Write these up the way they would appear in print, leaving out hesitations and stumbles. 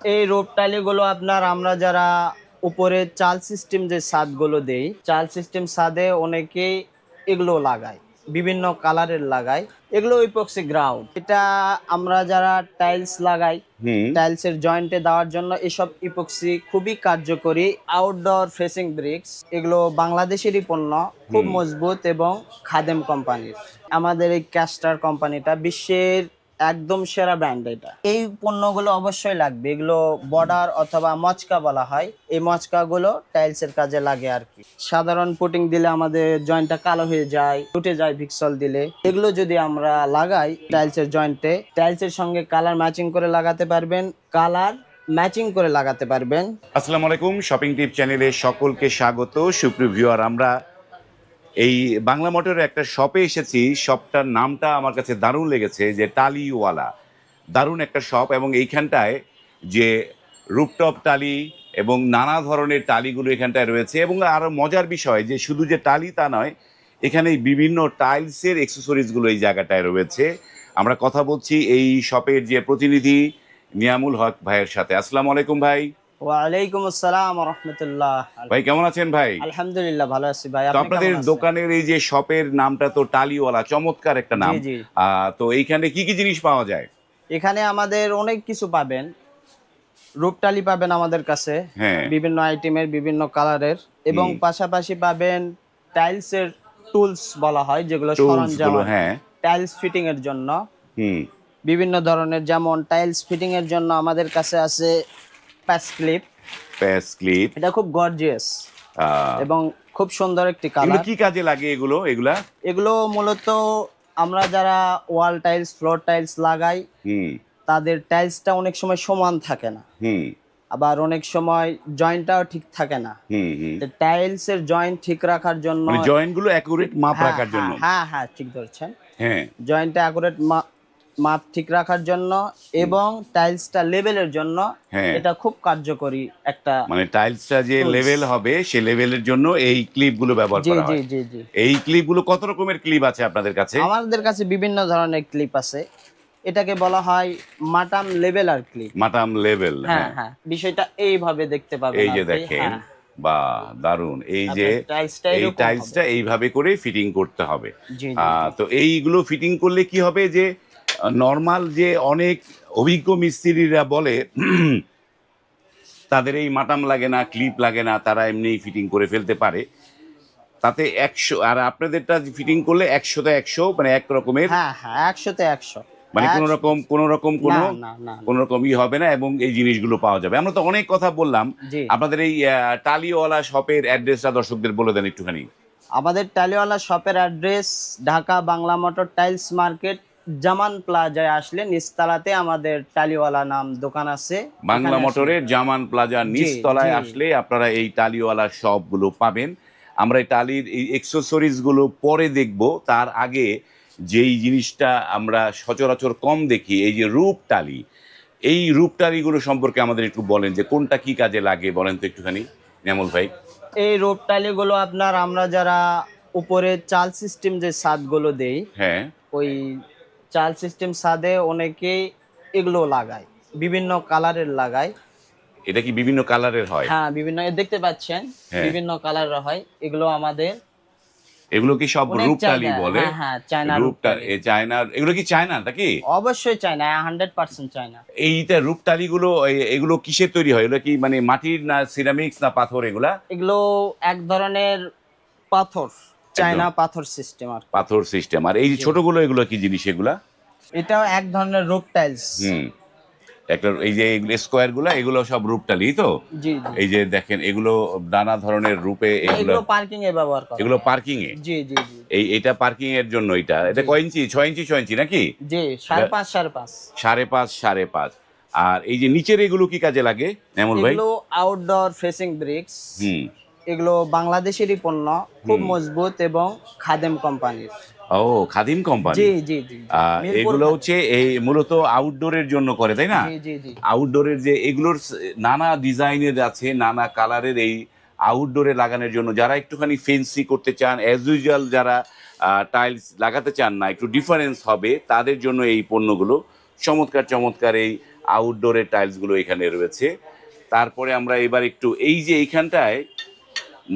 এই রোপ টাইলগুলো আপনার আমরা যারা উপরে চাল সিস্টেম যে ছাদগুলো দেই, চাল সিস্টেম ছাদে অনেকেই এগুলো লাগায়, বিভিন্ন কালারের লাগায়। এগুলো ইপক্সি গ্রাউন্ড, এটা আমরা যারা টাইলস লাগাই, হুম। টাইলসের জয়েন্টে দেওয়ার জন্য এসব ইপক্সি খুবই কার্যকরী। আউটডোর ফেসিং ব্রিক্স, এগুলো বাংলাদেশেরই পণ্য, খুব মজবুত এবং খাদেম কোম্পানির। আমাদের এই ক্যাস্টার কোম্পানিটা বিশ্বের একদম সেরা ব্র্যান্ড। এটা এই পণ্যগুলো অবশ্যই লাগবে। এগুলো বর্ডার অথবা মচকা বলা হয়। এই মচকাগুলো টাইলসের কাজে লাগে আর কি। সাধারণ পুটিং দিলে আমাদের জয়েন্টটা কালো হয়ে যায়, উঠে যায় ভিক্সল দিলে। এগুলো যদি আমরা লাগাই টাইলসের জয়েন্টে, টাইলসের সঙ্গে কালার ম্যাচিং করে লাগাতে পারবেন, কালার ম্যাচিং করে লাগাতে পারবেন। আসসালামু আলাইকুম, শপিং টিপ চ্যানেলে সকলকে স্বাগত। সুপ্রিয় ভিউয়ার, আমরা এই বাংলা মোটরের একটা শপে এসেছি। শপটার নামটা আমার কাছে দারুণ লেগেছে, যে টালিওয়ালা। দারুণ একটা শপ, এবং এইখানটায় যে রুপটপ টালি এবং নানা ধরনের টালিগুলো এখানটায় রয়েছে। এবং আরও মজার বিষয় যে শুধু যে টালি তা নয়, এখানে বিভিন্ন টাইলসের অ্যাক্সেসরিজগুলো এই জায়গাটায় রয়েছে। আমরা কথা বলছি এই শপের যে প্রতিনিধি নিয়ামুল হক ভাইয়ের সাথে। আসসালামু আলাইকুম ভাই। ওয়ালাইকুম আসসালাম ওয়া রাহমাতুল্লাহ। ভাই কেমন আছেন ভাই? আলহামদুলিল্লাহ ভালো আছি ভাই। তো আপনি আপনাদের কেমন আছেন? দোকানের এই যে শপের নামটা তো টালিওয়ালা, চমৎকার একটা জি নাম। জি। তো এইখানে কি কি জিনিস পাওয়া যায়? এখানে আমাদের অনেক কিছু পাবেন। রূপটালি পাবেন আমাদের কাছে, হ্যাঁ। বিভিন্ন আইটেমের, বিভিন্ন কালারের, এবং পাশাপাশি পাবেন টাইলসের টুলস বলা হয়, যেগুলো টুলস সরঞ্জাম গুলো, আর কি। হ্যাঁ। টাইলস ফিটিং এর জন্য হুম। বিভিন্ন ধরনের, যেমন টাইলস ফিটিং এর জন্য আমাদের কাছে আছে প্যাচ ক্লিপ। প্যাচ ক্লিপ। এটা খুব গর্জিয়াস এবং খুব সুন্দর একটি এগুলো কালার। কি কাজে লাগে এগুলা? এগুলো মূলত আমরা যারা ওয়াল টাইলস, ফ্লোর টাইলস লাগাই, হুম তাদের টাইলসটা অনেক সময় সমান থাকে না, হুম আবার অনেক সময় জয়েন্টটাও ঠিক থাকে না। হুম হুম টাইলসের জয়েন্ট ঠিক রাখার জন্য, মানে জয়েন্ট গুলো অ্যাকুরেট মাপ হ্যাঁ রাখার জন্য। হ্যাঁ হ্যাঁ হ্যাঁ, ঠিক ধরেছেন। হ্যাঁ। জয়েন্টটা অ্যাকুরেট মাপ ঠিক রাখার জন্য এবং টাইলসটা লেভেলের জন্য হ্যাঁ। এটা খুব কার্যকরী একটা। মানে টাইলসটা যে Tools। লেভেল হবে, সে লেভেলের জন্য এই ক্লিপ গুলো ব্যবহার জি করা জি হয়। জি জি। এই ক্লিপ গুলো কত রকমের ক্লিপ আছে আপনাদের কাছে? আমাদের কাছে বিভিন্ন ধরনের ক্লিপ আছে। এটাকে বলা হয় মাটাম লেভেলার ক্লিপ। মাটাম লেভেল। হ্যাঁ হ্যাঁ। হ্যাঁ, বিষয়টা এইভাবে দেখতে পাবেন এই যে আর কি। দেখেন, হ্যাঁ, বা দারুণ। এই যে আপনার টাইলসটা এই এরকম টাইলসটা হবে। এইভাবে করে ফিটিং করতে হবে। জি জি জি। তো এইগুলো ফিটিং করলে কি হবে, যে নর্মাল যে অনেক অভিজ্ঞ মিস্ত্রিরা বলে তাদের এই মাটাম লাগে না, ক্লিপ লাগে না, তারা এমনি ফিটিং করে ফেলতে পারে। তাতে 100, আর আপনাদেরটা ফিটিং করলে 100তে 100, মানে এক রকমের, হ্যাঁ হ্যাঁ, 100তে 100। মানে কোনো রকম না না না। কোনো রকম হবে না, এবং এই জিনিসগুলো পাওয়া যাবে। আমরা তো অনেক কথা বললাম, জি। আপনাদের এই টালিওয়ালা শপের অ্যাড্রেসটা দর্শকদের বলে দেন একটুখানি। আমাদের টাইলওয়ালা শপের address Dhaka Bangla motor tiles market, Zaman প্লাজায় আসলে নিচতলাতে আমাদের টালিওয়ালা নাম দোকান আছে। বাংলা এখানে মোটরের জামান প্লাজার জি, নিচতলায় জি। আসলে আপনারা এই টালিওয়ালা শপগুলো পাবেন। আমরা এই টালির এই এক্সেসরিজগুলো পরে দেখব, তার আগে যেই জিনিসটা আমরা সচরাচর কম দেখি, এই যে রূপটালি, এই রূপটালিগুলো সম্পর্কে আমাদের একটু বলেন, যে কোনটা কি কাজে লাগে বলেন তো একটুখানি নিয়ামুল ভাই। এই রূপ টাইলগুলো আপনার আমরা যারা উপরে চাল সিস্টেম যে ছাদগুলো দেই, হ্যাঁ। ওই চাল সিস্টেম ছাদে অনেকেই এগুলো লাগায়, বিভিন্ন কালারের লাগায়। এটা কি বিভিন্ন কালারের হয়? হ্যাঁ, বিভিন্ন দেখতে পাচ্ছেন, হ্যাঁ। বিভিন্ন কালারের হয়। এগুলো আমাদের এগুলো কি সব অনেক রূপটালি চাহিদা। বলে? হ্যাঁ হ্যাঁ, চায়না রূপটা রূপটালি। চায়নার, এগুলো কি চায়না নাকি? অবশ্যই চায়না, 100% চায়না। এইটা রূপটালিগুলো এগুলো কিসের তৈরি হয়? এগুলো কি মানে মাটির, না সিরামিক্স, না পাথর এগুলা? এগুলো এক ধরনের পাথর, চায়না পাথর সিস্টেম আর কি। পাথর সিস্টেম। আর এই যে ছোটগুলো, এগুলো কি জিনিস এগুলা? এটাও এক ধরনের রূপ টাইলস। হুম। একটা এই যে স্কোয়ার গুলা, এগুলো সব রূপটালি তো। জি জি। এই যে দেখেন, এগুলো নানা ধরনের রূপে, এগুলো এগুলো পার্কিং এ ব্যবহার করা এগুলো হয়। পার্কিং এ। জি জি জি। এটা পার্কিং এর জন্য। এটা কয় ইঞ্চি? 6 ইঞ্চি নাকি? জি, 5.5 5.5। 5.5 আর এই যে নিচের এগুলো কি কাজে লাগে নেমুল ভাই? এগুলো আউটডোর ফেসিং ব্রিক্স। হুম। এগুলো বাংলাদেশেরই পণ্য, খুব মজবুত এবং খাদেম কোম্পানির। ও, খাদিম কোম্পানি। জি জি জি। মিরপুর এগুলো খাদিম। হচ্ছে এই মূলত আউটডোরের জন্য করে, তাই না? জি জি জি। আউটডোরের যে এগুলোর নানা ডিজাইনের আছে, নানা কালারের, এই আউটডোরে লাগানোর জন্য যারা একটুখানি ফেন্সি করতে চান, অ্যাজ ইউজুয়াল যারা টাইলস লাগাতে চান না, একটু ডিফারেন্স হবে, তাদের জন্য এই পণ্যগুলো চমৎকার চমৎকার। এই আউটডোরের টাইলসগুলো এখানে রয়েছে। তারপরে আমরা এবার একটু এই যে এইখানটায়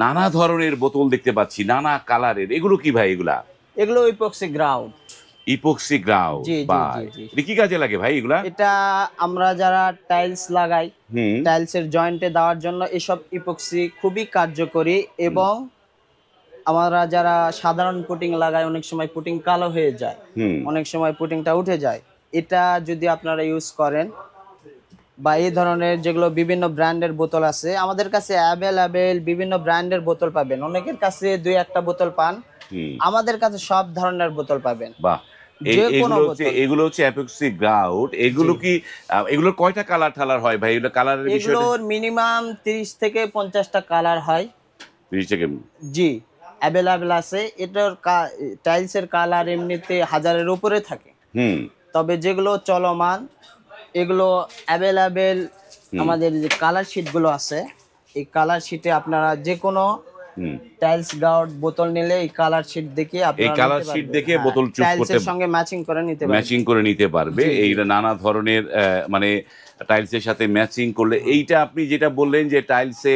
নানা ধরনের বোতল দেখতে পাচ্ছি, নানা কালারের। এগুলো কি ভাই এগুলা? এগুলো ইপক্সি গ্রাউট। ইপক্সি গ্রাউ। জি জি বা জি জি। এটা কি কাজে লাগে ভাই এগুলা? এটা আমরা যারা টাইলস লাগাই, হুম টাইলসের জয়েন্টে দেওয়ার জন্য এসব ইপক্সি খুবই কার্যকরী। এবং আমরা যারা সাধারণ পুটিং লাগাই, অনেক সময় পুটিং কালো হয়ে যায়, হুম অনেক সময় পুটিংটা উঠে যায়। এটা যদি আপনারা ইউজ করেন বা এই ধরনের যেগুলো বিভিন্ন ব্র্যান্ডের বোতল আছে আমাদের কাছে অ্যাভেলেবেল, বিভিন্ন ব্র্যান্ডের বোতল পাবেন। অনেকের কাছে দুই একটা বোতল পান, হুম। আমাদের কাছে সব ধরনের বোতল পাবেন। বাহ, যে কোনো এগুলো হচ্ছে অ্যাপক্সি গ্রাউট। এগুলো কি এগুলোর কয়টা কালার ঠালার হয় ভাই? এগুলো কালারের বিষয়টা এগুলোর মিনিমাম 30 থেকে 50টা কালার হয়। 30 থেকে। জি, অ্যাভেলেবেল আছে। এটার টাইলসের কালার এমনিতে হাজারের উপরে থাকে, হুম তবে যেগুলো চলমান এগুলো অ্যাভেলেবেল। আমাদের যে কালার শিটগুলো আছে, এই কালার শিটে আপনারা যে কোনো হুম। টাইলস গাউট বোতল নিলে এই কালার শিট দেখে এই আপনারা কালার নিতে শিট পারবেন। দেখে হ্যাঁ, বোতল চুজ করতে, টাইলসের সঙ্গে ম্যাচিং করে নিতে পারবেন। ম্যাচিং করে নিতে পারবে। জি, জি। এইটা নানা ধরনের মানে টাইলসের সাথে ম্যাচিং করলে। এইটা আপনি যেটা বললেন যে টাইলসে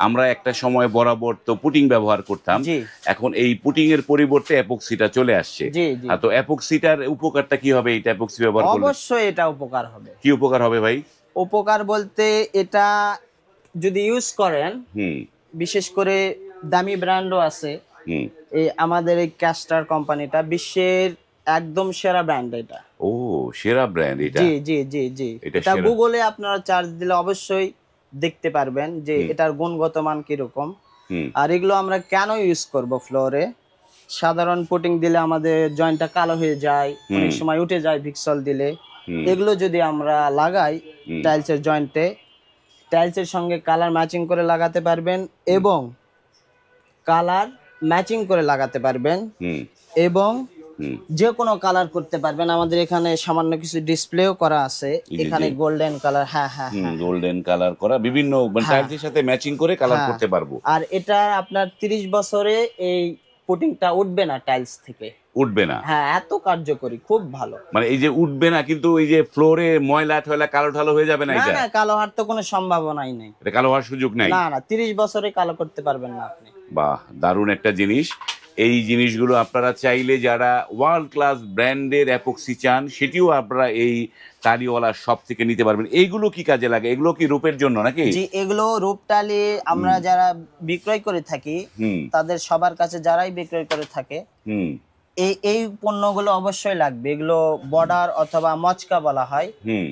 আমরা একটা সময় বরাবর তো পুটিং ব্যবহার করতাম, জি এখন এই পুটিং এর পরিবর্তে অ্যাপক্সিটা চলে আসছে। জি জি। তো অ্যাপক্সিটার উপকারটা কি হবে? এইটা অ্যাপক্সি ব্যবহার করলে অবশ্যই এটা উপকার হবে। কি উপকার হবে ভাই? উপকার বলতে এটা যদি ইউজ করেন, হুম বিশেষ করে দামি ব্র্যান্ডও আছে। হুম। এই আমাদের এই ক্যাস্টার কোম্পানিটা বিশ্বের একদম সেরা ব্র্যান্ড এটা। ও, সেরা ব্র্যান্ড এটা। জি জি জি জি। এটা এটা সেরা। গুগলে আপনারা চার্জ দিলে অবশ্যই দেখতে পারবেন যে এটার গুণগত মান কিরকম। হুম আর এগুলো আমরা কেন ইউজ করব ফ্লোরে? সাধারণ পুটিং দিলে আমাদের জয়েন্টটা কালো হয়ে যায়, অনেক সময় উঠে যায় ভিক্সল দিলে। হুম এগুলো যদি আমরা লাগাই টাইলসের জয়েন্টে, টাইলসের সঙ্গে কালার ম্যাচিং করে লাগাতে পারবেন এবং কালার ম্যাচিং করে লাগাতে পারবেন হুম এবং হুম। যে কোনো কালার করতে পারবেন। আমাদের এখানে সামান্য কিছু ডিসপ্লেও করা আছে, এই যে এখানে যে। Golden colour. হ্যাঁ হ্যাঁ হুম, হ্যাঁ গোল্ডেন কালার করা বিভিন্ন টাইলসের সাথে ম্যাচিং করে কালার হ্যাঁ। করতে পারবো। আর এটা আপনার 30 বছরে এই পুটিংটা উঠবে না টাইলস থেকে। উঠবে না? হ্যাঁ, এত কার্যকরী, খুব ভালো। মানে এই যে উঠবে না, কিন্তু এই যে ফ্লোরে ময়লা টয়লা কালো ঠালো হয়ে যাবে না? না এটা না, কালো হওয়ার তো কোনো সম্ভাবনাই নেই। এটা কালো হওয়ার সুযোগ নাই? না না, 30 বছরে কালো করতে পারবেন না আপনি। বাহ, দারুণ একটা জিনিস। এই জিনিসগুলো আপনারা চাইলে যারা ওয়ার্ল্ড ক্লাস ব্র্যান্ডের অ্যাপক্সি চান, সেটিও আপনারা এই টালিওয়ালা শপ থেকে নিতে পারবেন। এইগুলো কি কাজে লাগে? এগুলো কি রূপের জন্য নাকি? জি, এগুলো রূপটালি আমরা যারা বিক্রয় করে থাকি, হুম তাদের সবার কাছে যারাই বিক্রয় করে থাকে হুম এই এই পণ্যগুলো অবশ্যই লাগবে। এগুলো বর্ডার অথবা মচকা বলা হয়। হুম।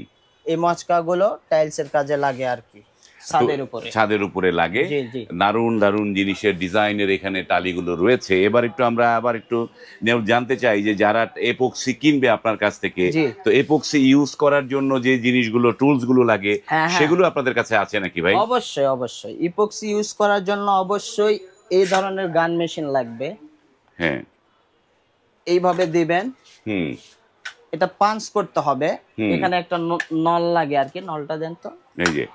এই মচকাগুলো টাইলসের কাজে লাগে আর কি, ছাদের উপরে। ছাদের উপরে লাগে। জি জি দারুণ দারুণ জিনিসের ডিজাইনের এখানে টালিগুলো রয়েছে। এবার একটু আমরা আবার একটু জানতে চাই যে যারা এপক্সি কিনবে আপনার কাছ থেকে, জি। তো এপক্সি ইউজ করার জন্য যে জিনিসগুলো টুলস গুলো লাগে, হ্যাঁ, হ্যাঁ। সেগুলো আপনাদের কাছে আছে নাকি ভাই? অবশ্যই অবশ্যই। ইপক্সি ইউজ করার জন্য অবশ্যই এই ধরনের গান মেশিন লাগবে। হ্যাঁ। এইভাবে দিবেন, হুম এটা পাঞ্চ করতে হবে। হুম। এখানে একটা নল লাগে আর কি, নলটা দেন তো। এই যে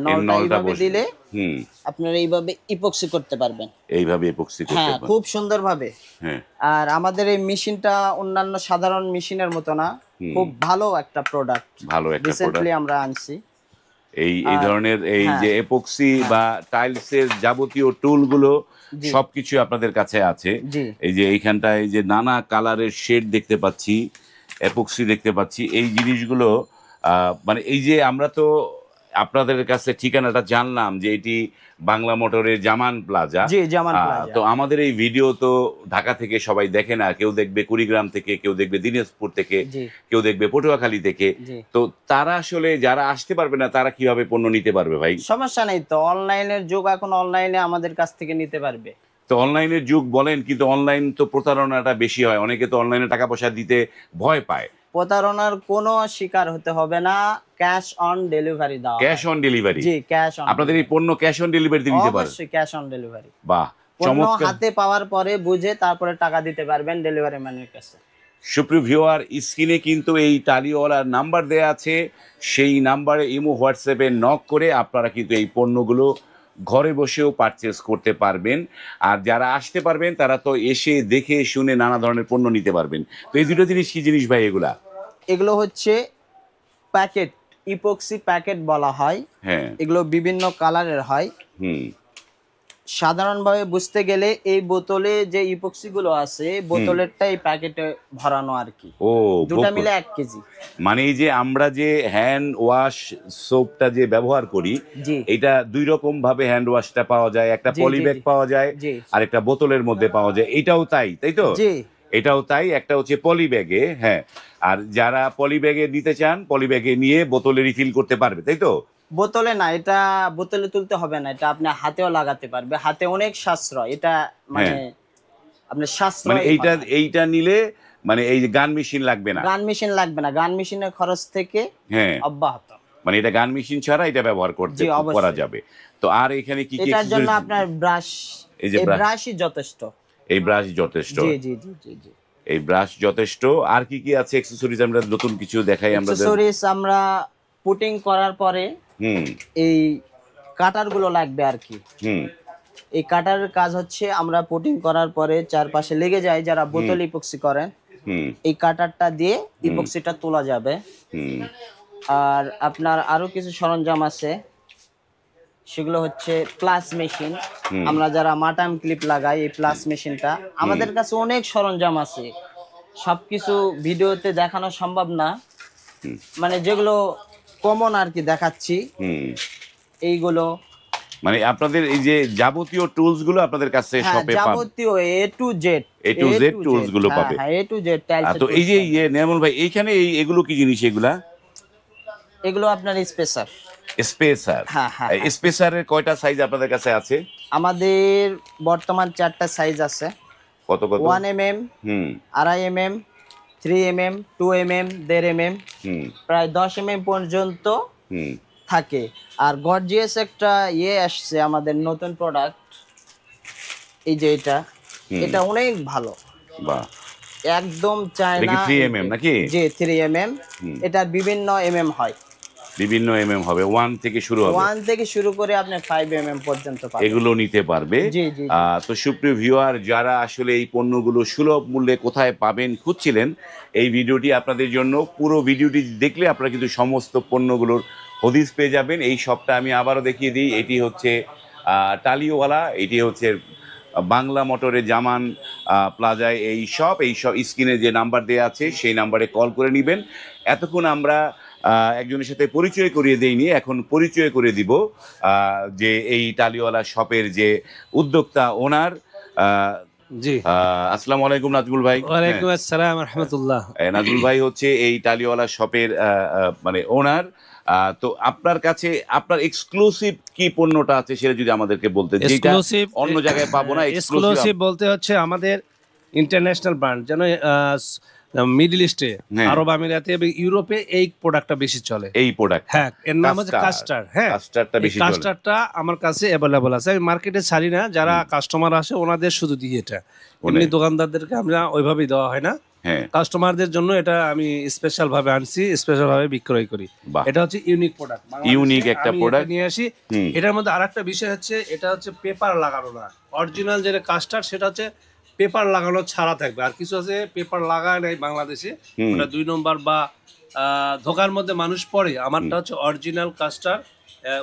নলটা নলটা এইভাবে বসে। দিলে হুম। আপনারা এইভাবে ইপক্সি করতে পারবেন। এইভাবে এপক্সি করতে হ্যাঁ, পারেন। খুব সুন্দরভাবে। হ্যাঁ। আর আমাদের এই মেশিনটা অন্যান্য সাধারণ মেশিনের মতো না, খুব ভালো একটা প্রোডাক্ট। ভালো একটা রিসেন্টলি প্রোডাক্ট। আমরা আনছি। এই ধরনের এই হ্যাঁ। যে এপক্সি বা টাইলসের যাবতীয় টুলগুলো জি। সবকিছু আপনাদের কাছে আছে। জি এই যে এইখানটায় এই যে নানা কালারের শেড দেখতে পাচ্ছি, এপক্সি দেখতে পাচ্ছি। এই জিনিসগুলো মানে এই যে আমরা তো আপনাদের কাছে ঠিকানাটা জানলাম যে এটি বাংলা মোটরের জামান প্লাজা। জি, জামান প্লাজা। তো আমাদের এই ভিডিও তো ঢাকা থেকে সবাই দেখে না, কেউ দেখবে কুড়িগ্রাম থেকে, কেউ দেখবে দিনাজপুর থেকে, জি কেউ দেখবে পটুয়াখালী থেকে। জি। তো তারা আসলে যারা আসতে পারবে না, তারা কিভাবে পণ্য নিতে পারবে ভাই? সমস্যা নেই তো, অনলাইনের যুগ এখন, অনলাইনে আমাদের কাছ থেকে নিতে পারবে। তো অনলাইনের যুগ বলেন, কিন্তু অনলাইন তো প্রতারণাটা বেশি হয়। অনেকে তো অনলাইনে টাকা পয়সা দিতে ভয় পায়। প্রতারণার কোনো শিকার হতে হবে না, ক্যাশ অন ডেলিভারি দাও। Cash on delivery? G, cash on. আপনাদের এই পণ্য ক্যাশ অন ডেলিভারিতে দিতে পারেন? অবশ্যই ক্যাশ অন ডেলিভারি। বাহ, পণ্য চমৎকার। হাতে পাওয়ার পরে বুঝে তারপরে টাকা দিতে পারবেন ডেলিভারি ম্যানের কাছে। সুপ্রিয় ভিউয়ার, স্ক্রিনে কিন্তু এই টালিওয়ালার নাম্বার দেয়া আছে। সেই নাম্বারে ইমো হোয়াটসঅ্যাপে নক করে আপনারা কিন্তু এই পণ্যগুলো ঘরে বসেও পারচেস করতে পারবেন। আর যারা আসতে পারবেন তারা তো এসে দেখে শুনে নানা ধরনের পণ্য নিতে পারবেন। তো এই দুটো জিনিস কি জিনিস ভাই এগুলা? এগুলো হচ্ছে প্যাকেট ইপক্সি প্যাকেট বলা হয়। হ্যাঁ। এগুলো বিভিন্ন কালারের হয়। হুম। সাধারণভাবে বুঝতে গেলে এই বোতলে যে ইপক্সি গুলো আছে, বোতলেরটা এই প্যাকেটে ভরানো আর কি। ও, দুটা মিলে 1 কেজি। মানে এই যে আমরা যে হ্যান্ড ওয়াশ সোপটা যে ব্যবহার করি, জি এটা 2 রকম ভাবে হ্যান্ড ওয়াশটা পাওয়া যায়, একটা জি, পলি জি, ব্যাগ জি। পাওয়া যায় জি আর একটা বোতলের মধ্যে পাওয়া যায়, এটাও তাই, তাই তো? জি এটাও তাই, একটা হচ্ছে পলি ব্যাগে, হ্যাঁ। আর যারা পলি ব্যাগে নিতে চান, পলি ব্যাগে নিয়ে বোতলে রিফিল করতে পারবে, তাই তো? বোতলে না, এটা বোতলে তুলতে হবে না, এটা আপনি হাতেও লাগাতে পারবে। হাতে অনেক সাশ্রয় এটা, মানে হ্যাঁ। আপনি মানে সাশ্রয় এইটা নিলে মানে এই যে গান মেশিন লাগবে না। গান মেশিন লাগবে না, গান মেশিনের খরচ থেকে হ্যাঁ, অব্যাহত। মানে এটা গান মেশিন ছাড়া এটা ব্যবহার করতে জি করা অবশ্যই। যাবে। তো আর এখানে কি কি এটার জন্য accessories? আপনার ব্রাশ, এই যে এই ব্রাশ, ব্রাশই যথেষ্ট। এই ব্রাশ যথেষ্ট। জি জি জি জি জি। এই ব্রাশ যথেষ্ট। আর কি কি আছে অ্যাক্সেসরিজ? আমরা নতুন কিছু দেখাই আমরা। অ্যাকসেসরিজ আমরা পুটিং করার পরে হুম। এই কাটার গুলো লাগবে আর কি। হুম। এই কাটারের কাজ হচ্ছে আমরা পুটিং করার পরে চারপাশে লেগে যায় যারা বোতল ইপক্সি করেন, হুম। এই কাটারটা দিয়ে ইপক্সিটা তোলা যাবে। হুম। আর আপনার আরো কিছু সরঞ্জাম আছে, সেগুলো হচ্ছে প্লাস মেশিন। আমরা যারা মাটাম ক্লিপ লাগাই, এই প্লাস মেশিনটা আমাদের কাছে অনেক সরঞ্জাম আছে, সবকিছু ভিডিওতে দেখানো সম্ভব না, মানে যেগুলো কমন আর কি দেখাচ্ছি হুম। এইগুলো। মানে আপনাদের এই যে যাবতীয় টুলস গুলো আপনাদের কাছে হ্যাঁ, শপে পাবে, যাবতীয় A to Z, A to Z tools গুলো পাবে। হ্যাঁ এ টু জেড টাইলস। তো এই যে নিয়ামুল ভাই, এইখানে এগুলো কি জিনিস এগুলা? এগুলো আপনার স্পেসার। স্পেসার। হ্যাঁ হ্যাঁ হ্যাঁ। স্পেসারের কয়টা সাইজ আপনাদের কাছে আছে? আমাদের বর্তমান 4টা সাইজ আছে। কত কত? 1 mm, হুম। 2.5 mm, 3 mm, 2 mm, 1.5 mm, হুম। প্রায় 10 mm পর্যন্ত হুম। থাকে। আর গর্জিয়াস একটা আসছে আমাদের নতুন প্রোডাক্ট, এই যে এটা, এটা অনেক ভালো, বাহ। একদম এটা চায়না। কি 3mm নাকি? জি 3 mm। এটা বিভিন্ন হয়, বিভিন্ন হবে, 1 থেকে শুরু হবে। 1 থেকে শুরু করে আপনি 5 mm পর্যন্ত পাবেন। এগুলো নিতে পারবে। জি জি জি। তো সুপ্রিয় ভিউয়ার, যারা আসলে এই পণ্যগুলো সুলভ মূল্যে কোথায় পাবেন খুঁজছিলেন, এই ভিডিওটি আপনাদের জন্য। পুরো ভিডিওটি দেখলে আপনারা কিন্তু সমস্ত পণ্যগুলোর হদিস পেয়ে যাবেন। এই শপটা আমি আবারও দেখিয়ে দিই, এটি হচ্ছে টালিওয়ালা, এটি হচ্ছে বাংলা মোটরে জামান প্লাজায় এই শপ। স্ক্রিনে যে নাম্বার দেওয়া আছে সেই নাম্বারে কল করে নেবেন। এতক্ষণ আমরা একজনের সাথে পরিচয় করিয়ে দেইনি, এখন পরিচয় করে দিব যে এই টালিওয়ালা শপের যে উদ্যোক্তা, ওনার। জি, আসসালামু আলাইকুম নাজমুল ভাই। ওয়ালাইকুম আসসালাম রহমতুল্লাহ। নাজমুল ভাই হচ্ছে এই টালিওয়ালা শপের মানে ওনার। তো আপনার কাছে আপনার এক্সক্লুসিভ কি পণ্যটা আছে সেটা যদি আমাদেরকে বলতে, যেটা এক্সক্লুসিভ অন্য জায়গায় পাবো না। এক্সক্লুসিভ বলতে হচ্ছে আমাদের ইন্টারন্যাশনাল ব্র্যান্ড, যেন মিডল ইস্টে, হ্যাঁ। আরব আমিরাতে এবং ইউরোপে এই প্রোডাক্টটা বেশি চলে। এই প্রোডাক্ট, হ্যাঁ, এর নাম হচ্ছে কাস্টার। হ্যাঁ, কাস্টারটা বেশি চলে। কাস্টারটা আমার কাছে অ্যাভেলেবল আছে, আমি মার্কেটে ছাড়ি না। যারা কাস্টমার আসে ওনাদের শুধু দিই এটা, এমনি দোকানদারদেরকে আমরা ওইভাবেই দেওয়া হয় না। হ্যাঁ। কাস্টমারদের জন্য এটা আমি স্পেশাল ভাবে আনছি, স্পেশাল ভাবে বিক্রয় করি। বাহ। এটা হচ্ছে ইউনিক প্রোডাক্ট, ইউনিক একটা প্রোডাক্ট নিয়ে আসি। এটার মধ্যে আরেকটা বিষয় হচ্ছে, এটা হচ্ছে পেপার লাগানো না। অরিজিনাল যেটা কাস্টার সেটা হচ্ছে পেপার লাগানো ছাড়া থাকবে, আর কিছু আছে পেপার লাগায় নাই বাংলাদেশে, ওটা 2 নম্বর বা ধোকার মধ্যে মানুষ পড়ে। আমারটা হচ্ছে অরিজিনাল কাস্টার।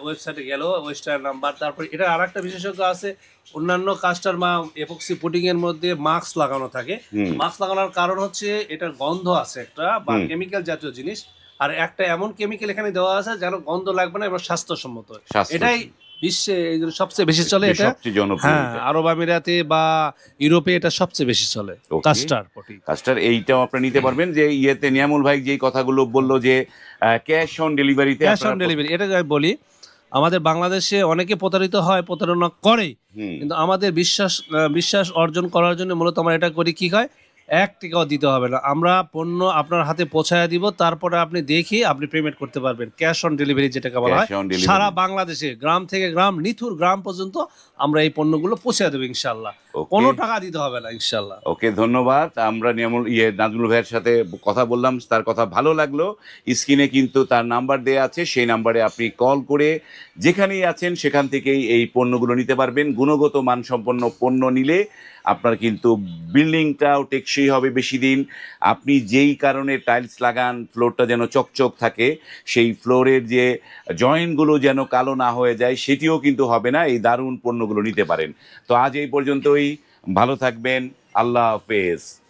ওয়েবসাইটে গেল, ওয়েস্টার নাম্বার। তারপর এটা আরেকটা বিশেষজ্ঞ আছে, অন্যান্য কাস্টার বা এপক্সি পুটিং এর মধ্যে মাস্ক লাগানো থাকে। মাস্ক লাগানোর কারণ হচ্ছে এটার গন্ধ আছে একটা, বা কেমিক্যাল জাতীয় জিনিস। আর একটা এমন কেমিক্যাল এখানে দেওয়া আছে যেন গন্ধ লাগবে না এবং স্বাস্থ্যসম্মত। এটাই বিশ্বে সবচেয়ে বেশি চলে, এটা সবচেয়ে জনপ্রিয়। হ্যাঁ, আরব আমিরাতে বা ইউরোপে এটা সবচেয়ে বেশি চলে কাস্টার পটি। কাস্টার এইটাও আপনি নিতে পারবেন। যে ইয়েতে নিয়ামুল ভাই যেই কথাগুলো বললো যে ক্যাশ অন ডেলিভারিতে, ক্যাশ অন ডেলিভারি, এটা আমি বলি। আমাদের বাংলাদেশে অনেকে প্রতারিত হয়, প্রতারণা করে, কিন্তু আমাদের বিশ্বাস অর্জন করার জন্য মূলত আমরা এটা করি। কি হয়, 1 টাকাও দিতে হবে না, আমরা পণ্য আপনার হাতে পৌঁছায় দিব, তারপরে আপনি দেখে আপনি পেমেন্ট করতে পারবেন। ক্যাশ অন ডেলিভারি যেটাকে বলা হয়, সারা বাংলাদেশে গ্রাম থেকে গ্রাম, নিথুর গ্রাম পর্যন্ত আমরা এই পণ্যগুলো পৌঁছে দেবো ইনশাল্লাহ। কোনো টাকা দিতে হবে না ইনশাল্লাহ। ওকে, ধন্যবাদ। আমরা নাজমুল ভাইয়ের সাথে কথা বললাম, তার কথা ভালো লাগলো। স্ক্রিনে কিন্তু তার নাম্বার দেয়া আছে, সেই নাম্বারে আপনি কল করে যেখানেই আছেন সেখান থেকেই এই পণ্যগুলো নিতে পারবেন। গুণগত মানসম্পন্ন পণ্য নিলে আপনার কিন্তু বিল্ডিংটাও টেকসই হবে বেশি দিন। আপনি যেই কারণে টাইলস লাগান ফ্লোরটা যেন চকচক থাকে, সেই ফ্লোরের যে জয়েন্টগুলো যেন কালো না হয়ে যায় সেটিও কিন্তু হবে না। এই দারুণ পণ্যগুলো নিতে পারেন। তো আজ এই পর্যন্তই, ভালো থাকবেন, আল্লাহ হাফেজ।